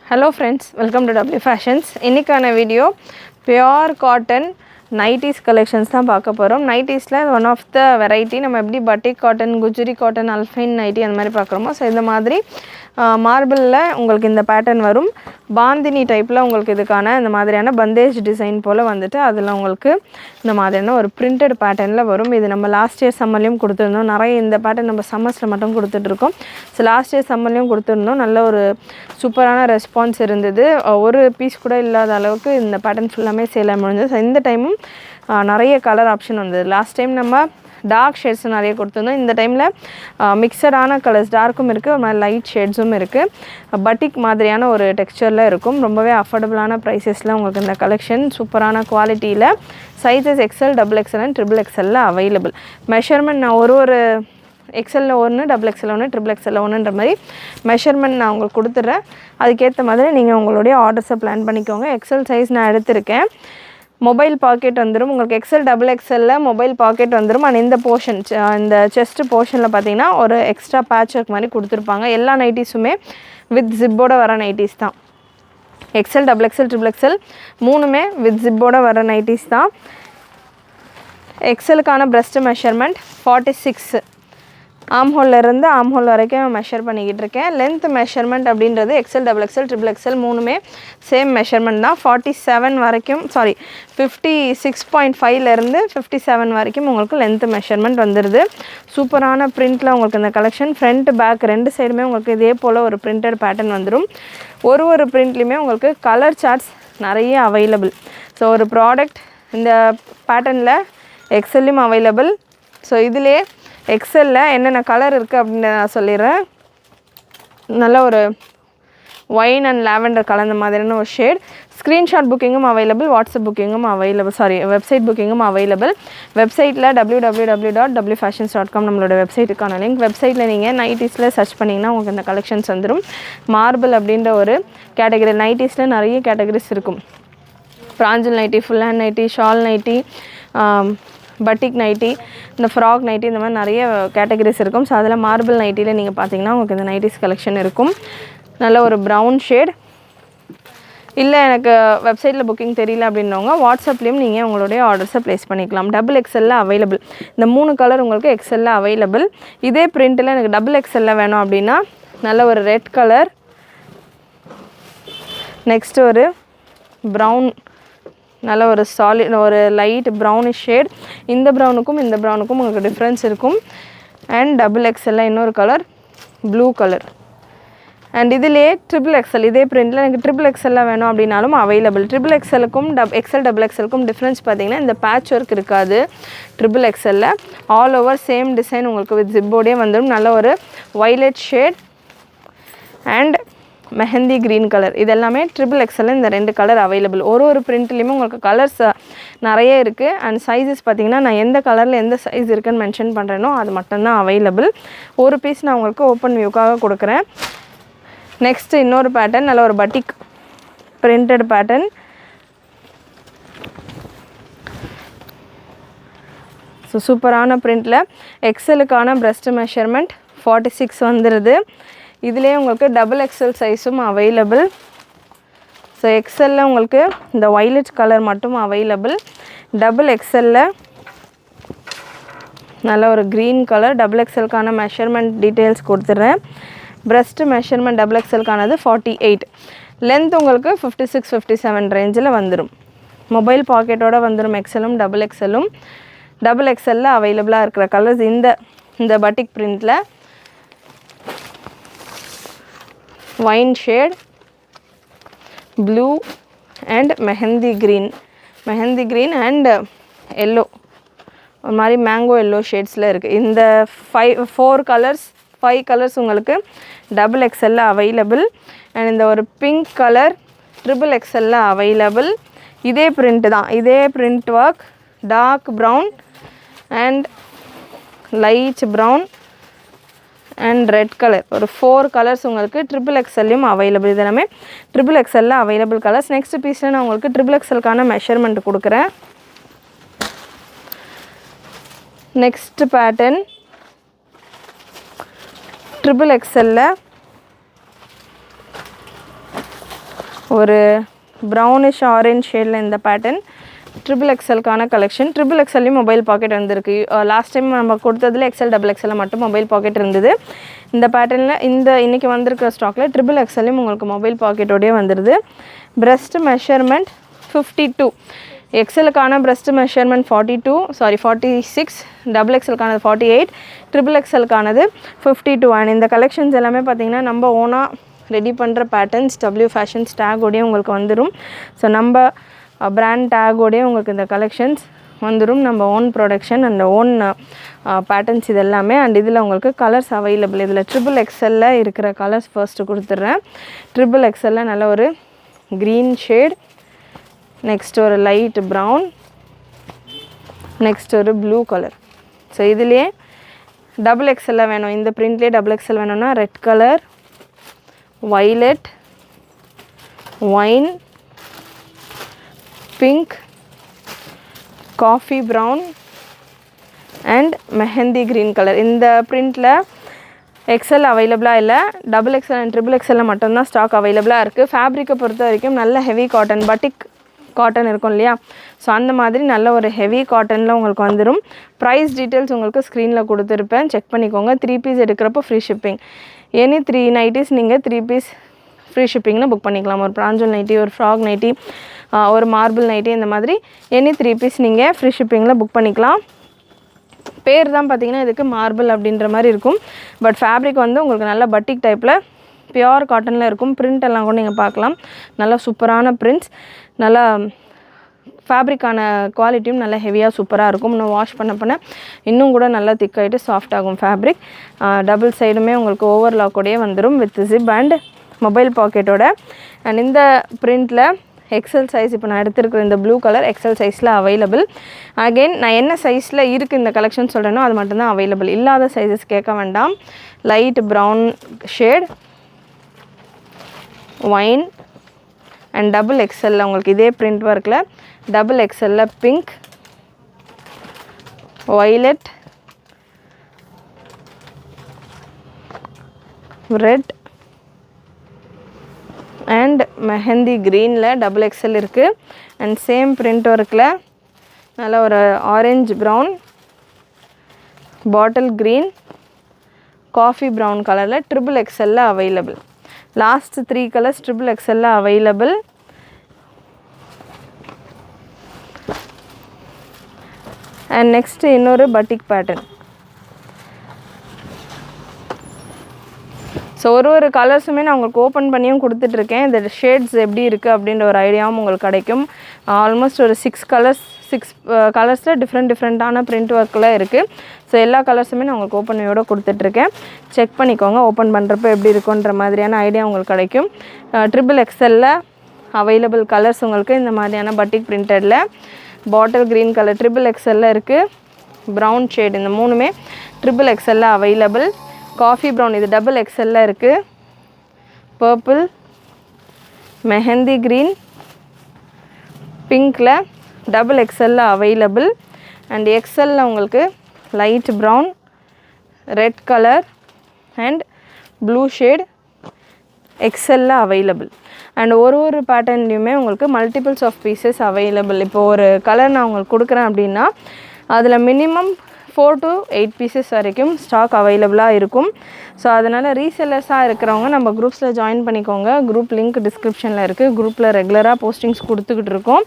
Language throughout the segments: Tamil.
Hello friends, welcome to W Fashions. இன்னைக்கான video pure cotton nighties collections தான் பார்க்க போறோம். Nightiesல one of the variety நம்ம எப்படி batik cotton, gujari cotton, alpine nightie அந்த மாதிரி பார்க்குறோமோ ஸோ இந்த மாதிரி மார்பிளில் உங்களுக்கு இந்த பேட்டர்ன் வரும். பாந்தினி டைப்பில் உங்களுக்கு இதுக்கான இந்த மாதிரியான பந்தேஜ் டிசைன் போல் வந்துட்டு அதில் உங்களுக்கு இந்த மாதிரியான ஒரு பிரிண்டட் பேட்டர்னில் வரும். இது நம்ம லாஸ்ட் இயர் சம்மர்லேயும் கொடுத்துருந்தோம். நிறைய இந்த பேட்டர்ன் நம்ம சம்மர்ஸில் மட்டும் கொடுத்துட்ருக்கோம். ஸோ லாஸ்ட் இயர் சம்மர்லேயும் கொடுத்துருந்தோம். நல்ல ஒரு சூப்பரான ரெஸ்பான்ஸ் இருந்தது. ஒரு பீஸ் கூட இல்லாத அளவுக்கு இந்த பேட்டர்ன் ஃபுல்லாமே சேல் முடிஞ்சது. ஸோ இந்த டைமும் நிறைய கலர் ஆப்ஷன் வந்தது. லாஸ்ட் டைம் நம்ம டார்க் ஷேட்ஸ் நிறைய கொடுத்துருந்தோம். இந்த டைமில் மிக்சடான கலர்ஸ் டார்க்கும் இருக்குது, ஒரு மாதிரி லைட் ஷேட்ஸும் இருக்குது. பட்டிக் மாதிரியான ஒரு டெக்ஸ்சரில் இருக்கும். ரொம்பவே அஃபோர்டபுளான ப்ரைஸஸில் உங்களுக்கு இந்த கலெக்ஷன் சூப்பரான குவாலிட்டியில் sizes XL, XXL and XXL available. Measurement நான் ஒரு எக்ஸலில் ஒன்று, XXL ஒன்று, XXL ஒன்றுன்ற மாதிரி மெஷர்மெண்ட் நான் உங்களுக்கு கொடுத்துட்றேன். அதுக்கேற்ற மாதிரி நீங்கள் உங்களுடைய ஆர்டர்ஸை பிளான் பண்ணிக்கோங்க. எக்ஸல் சைஸ் நான் எடுத்திருக்கேன். மொபைல் பாக்கெட் வந்துடும் உங்களுக்கு. XL, XXL மொபைல் பாக்கெட் வந்துடும். அண்ட் இந்த போர்ஷன் இந்த செஸ்ட் போர்ஷனில் பார்த்தீங்கன்னா ஒரு எக்ஸ்ட்ரா பேட்ச் ஒர்க் மாதிரி கொடுத்துருப்பாங்க. எல்லா நைட்டிஸுமே வித் ஜிப்போட வர நைட்டிஸ் தான். XL, XXL மூணுமே வித் ஜிப்போட வர நைட்டிஸ் தான். எக்ஸலுக்கான பிரஸ்ட் மெஷர்மெண்ட் 46. ஆம்ஹோல்லேருந்து ஆம்ஹோல் வரைக்கும் மெஷர் பண்ணிக்கிட்டு இருக்கேன். லென்த் மெஷர்மெண்ட் அப்படின்றது XL, XXL மூணுமே சேம் மெஷர்மெண்ட் தான். 47 வரைக்கும் 56.5லேருந்து 57 வரைக்கும் உங்களுக்கு லென்த் மெஷர்மெண்ட் வந்துடுது. சூப்பரான பிரிண்டில் உங்களுக்கு இந்த கலெக்ஷன் ஃப்ரண்ட் பேக் ரெண்டு சைடுமே உங்களுக்கு இதே போல் ஒரு பிரிண்டட் பேட்டர்ன் வந்துடும். ஒரு பிரிண்ட்லேயுமே உங்களுக்கு கலர் சார்ட்ஸ் நிறைய அவைலபிள். ஸோ ஒரு ப்ராடக்ட் இந்த பேட்டர்னில் எக்ஸல்லையும் அவைலபிள். ஸோ இதிலே எக்ஸலில் என்னென்ன கலர் இருக்குது அப்படின்னு நான் சொல்லிடுறேன். நல்ல ஒரு ஒயின் அண்ட் லாவெண்டர் கலந்த மாதிரியான ஒரு ஷேட். ஸ்க்ரீன்ஷாட் புக்கிங்கும் அவைலபிள், வாட்ஸ்அப் புக்கிங்கும் அவைலபிள், வெப்சைட் புக்கிங்கும் அவைலபிள். வெப்சைட்டில் www.wfashions.com நம்மளோட வெப்சைட்டுக்கான லிங்க். வெப்சைட்டில் நீங்கள் நைட்டிஸில் சர்ச் பண்ணிங்கன்னா உங்களுக்கு இந்த கலெக்ஷன்ஸ் வந்துடும். மார்பிள் அப்படின்ற ஒரு கேட்டகரி. நைட்டிஸில் நிறைய கேட்டகரிஸ் இருக்கும். பிராஞ்சல் nightie, full hand nightie, shawl nightie, batik nightie, இந்த ஃப்ராக் நைட்டி, இந்த மாதிரி நிறைய கேட்டகரிஸ் இருக்கும். ஸோ அதில் மார்பிள் நைட்டியில் நீங்கள் பார்த்தீங்கன்னா உங்களுக்கு இந்த நைட்டிஸ் கலெக்ஷன் இருக்கும். நல்ல ஒரு ப்ரௌன் ஷேட். இல்லை எனக்கு வெப்சைட்டில் புக்கிங் தெரியல அப்படின்றவங்க வாட்ஸ்அப்லேயும் நீங்கள் உங்களுடைய ஆர்டர்ஸை ப்ளேஸ் பண்ணிக்கலாம். XXL available. இந்த 3 கலர் உங்களுக்கு XL அவைலபிள். இதே பிரிண்ட்டில் எனக்கு XXL வேணும் அப்படின்னா நல்ல ஒரு ரெட் கலர், நெக்ஸ்ட் ஒரு ப்ரௌன், நல்ல ஒரு சாலிட் ஒரு லைட் ப்ரௌனிஷ் ஷேட். இந்த ப்ரௌனுக்கும் இந்த ப்ரௌனுக்கும் உங்களுக்கு டிஃப்ரென்ஸ் இருக்கும். அண்ட் XXL இன்னொரு கலர் ப்ளூ கலர். அண்ட் இதிலே XXL இதே பிரிண்டில் எனக்கு XXL வேணும் அப்படின்னாலும் அவைலபிள். XXLக்கும் XXLக்கும் டிஃப்ரென்ஸ் பார்த்தீங்கன்னா இந்த பேட்ச் ஒர்க் இருக்காது. XXL all over same design உங்களுக்கு வித் ஜிப்போடே வந்துடும். நல்ல ஒரு violet shade and mehndi green colour. இது எல்லாமே XXL இந்த 2 கலர் அவைலபிள். ஒரு பிரிண்ட்லேயுமே உங்களுக்கு கலர்ஸ் நிறைய இருக்குது. அண்ட் சைஸஸ் பார்த்திங்கன்னா நான் எந்த கலரில் எந்த சைஸ் இருக்குதுன்னு மென்ஷன் பண்ணுறேனோ அது மட்டும்தான் அவைலபிள். ஒரு பீஸ் நான் உங்களுக்கு ஓப்பன் வியூக்காக கொடுக்குறேன். நெக்ஸ்ட்டு இன்னொரு பேட்டர்ன், நல்ல ஒரு பட்டிக் பிரிண்டட் பேட்டர்ன். ஸோ சூப்பரான பிரிண்டில் எக்ஸலுக்கான பிரஸ்ட் மெஷர்மெண்ட் 46 வந்துடுது. இதிலே உங்களுக்கு XXL சைஸும் அவைலபிள். ஸோ எக்ஸலில் உங்களுக்கு இந்த வைலட் கலர் மட்டும் அவைலபிள். XXL நல்ல ஒரு க்ரீன் கலர். XXLக்கான மெஷர்மெண்ட் டீட்டெயில்ஸ் கொடுத்துட்றேன். பிரஸ்ட் மெஷர்மெண்ட் XXLக்கானது 48. லென்த் உங்களுக்கு 56, 57 ரேஞ்சில் வந்துடும். மொபைல் பாக்கெட்டோடு வந்துடும் எக்ஸலும் XXLம். XXL அவைலபிளாக இருக்கிற கலர்ஸ் இந்த பட்டிக் பிரிண்டில் wine shade, blue and mehndi green and yellow, ஒரு மாதிரி மேங்கோ எல்லோ ஷேட்ஸில் இருக்குது. இந்த 5 கலர்ஸ் உங்களுக்கு XXL அவைலபிள். அண்ட் இந்த ஒரு பிங்க் கலர் XXL அவைலபிள். இதே பிரிண்ட் தான், இதே print work, dark brown and light brown and red colour. ஒரு 4 கலர்ஸ் உங்களுக்கு XXLயும் அவைலபிள். இது எல்லாமே XXL அவைலபிள் கலர்ஸ். நெக்ஸ்ட் பீஸில் நான் உங்களுக்கு XXLக்கான மெஷர்மெண்ட் கொடுக்குறேன். நெக்ஸ்ட் பேட்டர்ன் XXL ஒரு ப்ரௌனிஷ் ஆரஞ்ச் ஷேடில் இந்த பேட்டர்ன் ட்ரிபிள் எக்ஸலுக்கான கலெக்ஷன். ட்ரிபிள் எக்ஸல்லையும் மொபைல் பாக்கெட் வந்திருக்கு. லாஸ்ட் டைம் நம்ம கொடுத்ததில் எக்ஸல் டபுள் எக்ஸலில் மட்டும் மொபைல் பாக்கெட் இருந்தது. இந்த பேட்டர்னில் இன்றைக்கி வந்திருக்கிற ஸ்டாக்கில் ட்ரிபிள் எக்ஸல்லையும் உங்களுக்கு மொபைல் பாக்கெட்டோடய வந்துடுது. பிரஸ்ட் மெஷர்மெண்ட் 52, எக்ஸலுக்கான பிரஸ்ட் மெஷர்மெண்ட் 46, டபுள் எக்ஸலுக்கானது 48, ட்ரிபிள் எக்ஸலுக்கானது 52. அண்ட் இந்த கலெக்ஷன்ஸ் எல்லாமே பார்த்திங்கன்னா நம்ம ஓனாக ரெடி பண்ணுற பேட்டர்ன்ஸ் டபிள்யூ ஃபேஷன்ஸ் டேக்கோடையும் உங்களுக்கு வந்துடும். ஸோ நம்ம பிராண்ட் டேக்கோடையே உங்களுக்கு இந்த கலெக்ஷன்ஸ் வந்துடும். நம்ம own production and own patterns இது எல்லாமே. அண்ட் இதில் உங்களுக்கு கலர்ஸ் அவைலபிள். இதில் ட்ரிபிள் எக்ஸலில் இருக்கிற கலர்ஸ் ஃபர்ஸ்ட்டு கொடுத்துட்றேன். ட்ரிபிள் எக்ஸலில் நல்ல ஒரு க்ரீன் ஷேட், நெக்ஸ்ட் ஒரு லைட் ப்ரௌன், நெக்ஸ்ட் ஒரு ப்ளூ கலர். ஸோ இதுலேயே டபுள் எக்ஸலில் வேணும், இந்த பிரிண்ட்லேயே டபுள் எக்ஸல் வேணும்னா red colour, violet, wine, pink, coffee brown and mehndi green colour. இந்த பிரிண்டில் எக்ஸல் அவைலபிளாக இல்லை, டபுள் எக்ஸல் அண்ட் ட்ரிபிள் எக்ஸலில் மட்டும்தான் ஸ்டாக் அவைலபிளாக இருக்குது. ஃபேப்ரிக்கை பொறுத்த வரைக்கும் நல்ல ஹெவி காட்டன், பட்டிக் காட்டன் இருக்கும் இல்லையா, ஸோ அந்த மாதிரி நல்ல ஒரு ஹெவி காட்டனில் உங்களுக்கு வந்துடும். ப்ரைஸ் டீட்டெயில்ஸ் உங்களுக்கு ஸ்க்ரீனில் கொடுத்துருப்பேன், செக் பண்ணிக்கோங்க. 3 பீஸ் எடுக்கிறப்போ ஃப்ரீ ஷிப்பிங். எனி 3 நைட்டிஸ் நீங்கள் 3 பீஸ் ஃப்ரீ ஷிப்பிங்னு புக் பண்ணிக்கலாம். ஒரு பிராஞ்சல் நைட்டி, ஒரு ஃப்ராக் நைட்டி, ஒரு மார்பிள் நைட்டி, இந்த மாதிரி எனி 3 பீஸ் நீங்கள் ஃப்ரீ ஷிப்பிங்கில் புக் பண்ணிக்கலாம். பேர் தான் பார்த்திங்கன்னா இதுக்கு மார்பிள் அப்படின்ற மாதிரி இருக்கும். பட் ஃபேப்ரிக் வந்து உங்களுக்கு நல்ல பட்டிக் டைப்பில் பியோர் காட்டனில் இருக்கும். பிரிண்ட் எல்லாம் கூட நீங்கள் பார்க்கலாம், நல்லா சூப்பரான பிரிண்ட்ஸ், நல்லா ஃபேப்ரிக்கான குவாலிட்டியும் நல்லா ஹெவியாக சூப்பராக இருக்கும். இன்னும் வாஷ் பண்ண இன்னும் கூட நல்லா திக்காகிட்டு சாஃப்ட் ஆகும் ஃபேப்ரிக். டபுள் சைடுமே உங்களுக்கு ஓவர்லாக்கோடையே வந்துடும் வித் ஜிப் அண்ட் மொபைல் பாக்கெட்டோட. அண்ட் இந்த பிரிண்டில் எக்ஸல் சைஸ் இப்போ நான் எடுத்துருக்கிற இந்த ப்ளூ கலர் எக்ஸல் சைஸில் அவைலபிள். அகெயின் நான் என்ன சைஸில் இருக்குது இந்த கலெக்ஷன் சொல்கிறேனோ அது மட்டும்தான் அவைலபிள், இல்லாத சைஸஸ் கேட்க வேண்டாம். Light brown shade, wine and double எக்ஸலில் உங்களுக்கு இதே பிரிண்ட் ஒர்க்கில் டபுள் எக்ஸலில் pink, violet, red and mehndi க்ரீனில் டபுள் எக்ஸல் இருக்குது. அண்ட் சேம் பிரிண்ட் ஒர்க்கில் நல்ல ஒரு orange brown, bottle green, coffee brown கலரில் ட்ரிபிள் எக்ஸலில் அவைலபிள். லாஸ்ட் 3 கலர்ஸ் ட்ரிபிள் எக்ஸலில் அவைலபிள். அண்ட் நெக்ஸ்ட்டு இன்னொரு பட்டிக் பேட்டர்ன். ஸோ ஒரு கலர்ஸுமே நான் உங்களுக்கு ஓப்பன் பண்ணியும் கொடுத்துட்ருக்கேன். இந்த ஷேட்ஸ் எப்படி இருக்குது அப்படின்ற ஒரு ஐடியாவும் உங்களுக்கு கிடைக்கும். ஆல்மோஸ்ட் ஒரு 6 கலர்ஸில் டிஃப்ரெண்ட்டான பிரிண்ட் ஒர்க்கில் இருக்குது. ஸோ எல்லா கலர்ஸுமே நான் உங்களுக்கு ஓப்பனையோடு கொடுத்துட்ருக்கேன், செக் பண்ணிக்கோங்க. ஓப்பன் பண்ணுறப்போ எப்படி இருக்குன்ற மாதிரியான ஐடியா உங்களுக்கு கிடைக்கும். ட்ரிபிள் எக்ஸலில் அவைலபிள் கலர்ஸ் உங்களுக்கு இந்த மாதிரியான பட்டிக் பிரிண்டடில் பாட்டில் க்ரீன் கலர் ட்ரிபிள் எக்ஸலில் இருக்குது, ப்ரௌன் ஷேட் இந்த 3மே ட்ரிபிள் எக்ஸலில் அவைலபிள். காஃபி ப்ரௌன் இது டபுள் எக்ஸலில் இருக்குது, பர்பிள், மெஹந்தி க்ரீன், பிங்க்கில் டபுள் எக்ஸலில் அவைலபிள். அண்ட் எக்ஸலில் உங்களுக்கு light brown, red colour and blue shade எக்ஸலில் அவைலபிள். அண்ட் ஒரு பேட்டர்ன்லையுமே உங்களுக்கு மல்டிபிள்ஸ் ஆஃப் பீசஸ் அவைலபிள். இப்போ ஒரு கலர் நான் உங்களுக்கு கொடுக்குறேன் அப்படின்னா அதில் மினிமம் 4 to 8 பீசஸ் வரைக்கும் ஸ்டாக் அவைலபிளாக இருக்கும். ஸோ அதனால் ரீசெல்லர்ஸாக இருக்கிறவங்க நம்ம குரூப்ஸில் ஜாயின் பண்ணிக்கோங்க. குரூப் லிங்க் டிஸ்கிரிப்ஷனில் இருக்குது. குரூப்பில் ரெகுலராக போஸ்டிங்ஸ் கொடுத்துக்கிட்டு இருக்கோம்.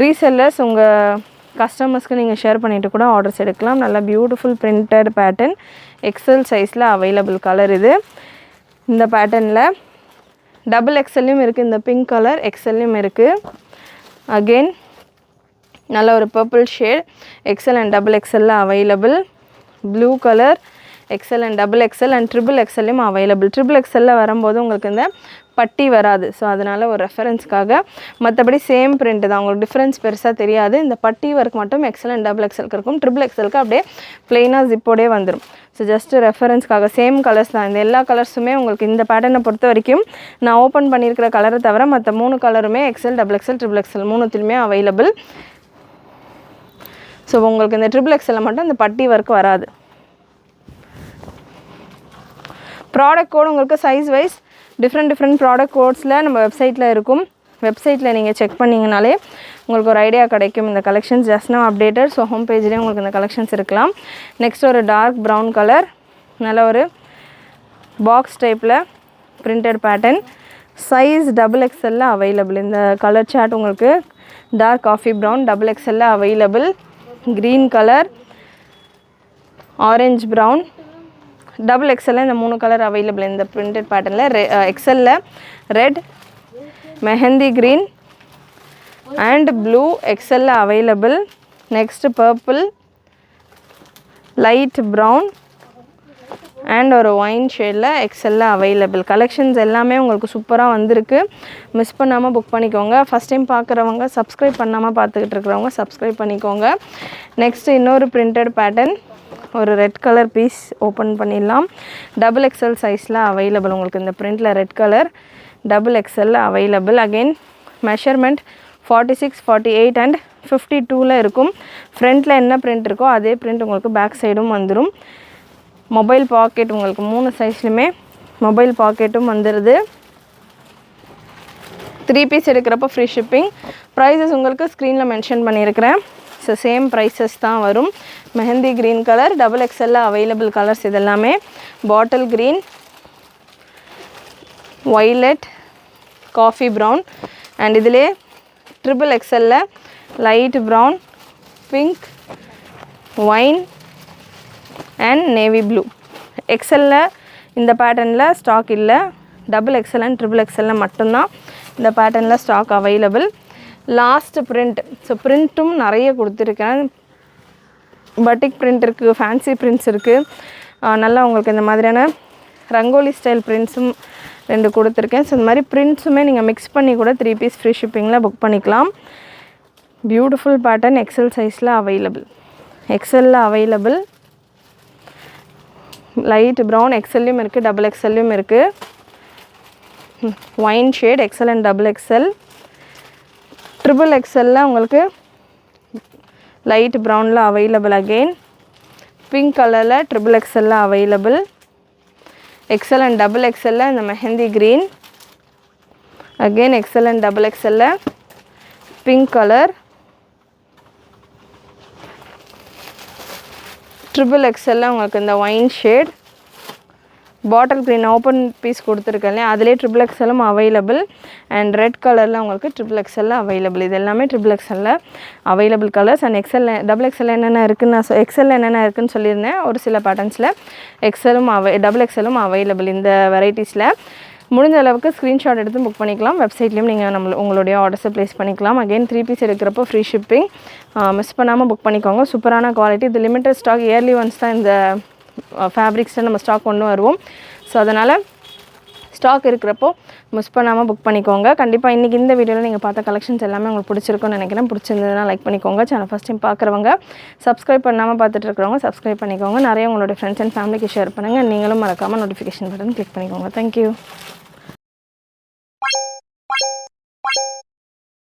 ரீசெல்லர்ஸ் உங்கள் கஸ்டமர்ஸ்க்கு நீங்கள் ஷேர் பண்ணிவிட்டு கூட ஆர்டர்ஸ் எடுக்கலாம். நல்லா பியூட்டிஃபுல் பிரிண்டட் பேட்டர்ன் எக்ஸல் சைஸில் அவைலபிள் கலர் இது. இந்த பேட்டர்னில் டபுள் எக்ஸல்லையும் இருக்குது, இந்த பிங்க் கலர் எக்ஸல்லையும் இருக்குது. அகெயின் நல்ல ஒரு purple shade XL and double எக்ஸலில் available. Blue colour XL and double XL and triple எக்ஸல்லையும் அவைலபிள். ட்ரிபிள் எக்ஸலில் வரும்போது உங்களுக்கு இந்த பட்டி வராது. ஸோ அதனால் ஒரு ரெஃபரன்ஸ்க்காக, மற்றபடி சேம் பிரிண்ட் தான், உங்களுக்கு டிஃப்ரென்ஸ் பெருசாக தெரியாது. இந்த பட்டி ஒர்க் மட்டும் எக்ஸல் அண்ட் டபுள் எக்ஸலுக்கு இருக்கும். ட்ரிபிள் எக்ஸலுக்கு அப்படியே ப்ளெயினாக ஜிப்போடே வந்துடும். ஸோ ஜஸ்ட்டு ரெஃபரன்ஸ்க்காக சேம் கலர்ஸ் தான். இந்த எல்லா கலர்ஸுமே உங்களுக்கு இந்த பேட்டர்னை பொறுத்த வரைக்கும் நான் ஓப்பன் பண்ணியிருக்கிற கலரை தவிர மற்ற 3 கலருமே XL, double XL, triple XL 3த்துலையுமே அவைலபிள். ஸோ உங்களுக்கு இந்த ட்ரிபிள் எக்ஸலில் மட்டும் இந்த பட்டி ஒர்க் வராது. ப்ராடக்ட் கோடு உங்களுக்கு சைஸ் வைஸ் டிஃப்ரெண்ட் ப்ராடக்ட் கோட்ஸில் நம்ம வெப்சைட்டில் இருக்கும். வெப்சைட்டில் நீங்கள் செக் பண்ணிங்கனாலே உங்களுக்கு ஒரு ஐடியா கிடைக்கும். இந்த collections just now updated. So home பேஜ்லேயே உங்களுக்கு இந்த கலெக்ஷன்ஸ் இருக்கலாம். நெக்ஸ்ட் ஒரு டார்க் ப்ரௌன் கலர், நல்ல ஒரு பாக்ஸ் டைப்பில் printed pattern, size XXL available. இந்த கலர் சார்ட் உங்களுக்கு dark coffee brown XXL available. Green colour, orange brown, XXL இந்த 3 கலர் அவைலபிள் இந்த பிரிண்டட் பேட்டர்னில். எக்ஸலில் red, mehndi green and blue XL available. Next purple, light brown and ஒரு ஒயின் ஷேடில் XL அவைலபிள். கலெக்ஷன்ஸ் எல்லாமே உங்களுக்கு சூப்பராக வந்திருக்கு. மிஸ் பண்ணாமல் புக் பண்ணிக்கோங்க. ஃபஸ்ட் டைம் பார்க்குறவங்க, சப்ஸ்கிரைப் பண்ணாமல் பார்த்துக்கிட்டு இருக்கிறவங்க சப்ஸ்கிரைப் பண்ணிக்கோங்க. நெக்ஸ்ட்டு இன்னொரு பிரிண்டட் பேட்டர்ன், ஒரு ரெட் கலர் பீஸ் ஓப்பன் பண்ணிடலாம். XXL சைஸில் அவைலபிள் உங்களுக்கு இந்த பிரிண்டில் red colour XXL available. Again measurement 46, 48 and 52ல் இருக்கும். ஃப்ரண்ட்டில் என்ன பிரிண்ட் இருக்கோ அதே பிரிண்ட் உங்களுக்கு பேக் சைடும் வந்துடும். மொபைல் பாக்கெட் உங்களுக்கு 3 சைஸ்லையுமே மொபைல் பாக்கெட்டும் வந்துடுது. 3 பீஸ் எடுக்கிறப்போ ஃப்ரீ ஷிப்பிங். ப்ரைஸஸ் உங்களுக்கு ஸ்க்ரீனில் மென்ஷன் பண்ணியிருக்கிறேன். ஸோ சேம் ப்ரைஸஸ் தான் வரும். Mehndi green colour XXL available colours இதெல்லாமே. Bottle green, violet, coffee brown and இதிலே XXL light brown, pink, wine and navy blue. எக்ஸலில் இந்த பேட்டர்னில் ஸ்டாக் இல்லை. XXL அண்ட் XXL மட்டும்தான் இந்த பேட்டர்னில் stock available. Last print. So பிரிண்ட்டும் நிறைய கொடுத்துருக்கேன். பட்டிக் பிரிண்ட் இருக்குது, ஃபேன்சி பிரிண்ட்ஸ் இருக்குது. நல்லா உங்களுக்கு இந்த மாதிரியான ரங்கோலி ஸ்டைல் பிரிண்ட்ஸும் 2 கொடுத்துருக்கேன். ஸோ இந்த மாதிரி பிரிண்ட்ஸுமே நீங்கள் மிக்ஸ் பண்ணி கூட 3 பீஸ் ஃப்ரீ ஷிப்பிங்கில் புக் பண்ணிக்கலாம். பியூட்டிஃபுல் பேட்டர்ன் XL சைஸில் available. XL available. Light brown XLலையும் இருக்குது, XXLலையும் இருக்குது. Wine shade XL and XXL. XXL உங்களுக்கு லைட் ப்ரௌனில் அவைலபிள். அகெயின் பிங்க் கலரில் XXL available. XL and XXL இந்த mehndi green. Again XL and XXL pink colour. XXL உங்களுக்கு இந்த wine shade. Bottle green open piece கொடுத்துருக்கேன் இல்லையா, அதிலே XXLம் அவைலபிள். அண்ட் ரெட் கலரில் உங்களுக்கு XXL அவைலபிள். இது எல்லாமே XXL available colours. And XXL என்னென்ன இருக்குதுன்னு நான் XL என்னென்ன இருக்குதுன்னு சொல்லியிருந்தேன். ஒரு சில பேட்டர்ன்ஸில் XXLம் அவைலபிள் இந்த வெரைட்டிஸில். முடிஞ்ச அளவுக்கு ஸ்க்ரீன்ஷாட் எடுத்து புக் பண்ணிக்கலாம். வெப்சைட்லேயும் நீங்கள் உங்களுடைய ஆர்டர்ஸை ப்ளேஸ் பண்ணிக்கலாம். அகெயின் 3 பீஸ் எடுக்கிறப்போ ஃப்ரீ ஷிப்பிங். மிஸ் பண்ணாமல் புக் பண்ணிக்கோங்க. சூப்பரான குவாலிட்டி. இது லிமிட்டட் ஸ்டாக், இயர்லி ஒன்ஸ் தான் இந்த ஃபேப்ரிக்ஸில் நம்ம ஸ்டாக் கொண்டு வருவோம். ஸோ அதனால் ஸ்டாக் இருக்கிறப்போ மிஸ் பண்ணாமல் புக் பண்ணிக்கோங்க. கண்டிப்பாக இன்றைக்கி இந்த வீடியோவில் நீங்கள் பார்த்த கலெக்ஷன்ஸ் எல்லாமே உங்களுக்கு பிடிச்சிருக்குன்னு நினைக்கிறேன். பிடிச்சிருந்ததுன்னா லைக் பண்ணிக்கோங்க. சேனல் ஃபஸ்ட் டைம் பார்க்குறவங்க, சப்ஸ்கிரைப் பண்ணாமல் பார்த்துட்டு இருக்கிறவங்க சப்ஸ்கிரைப் பண்ணிக்கோங்க. நிறைய உங்களுடைய ஃப்ரெண்ட்ஸ் அண்ட் ஃபேமிலிக்கு ஷேர் பண்ணுங்கள். நீங்களும் மறக்காமல் நோட்டிஃபிகேஷன் பட்டன் கிளிக் பண்ணிக்கோங்க. தேங்க்யூ.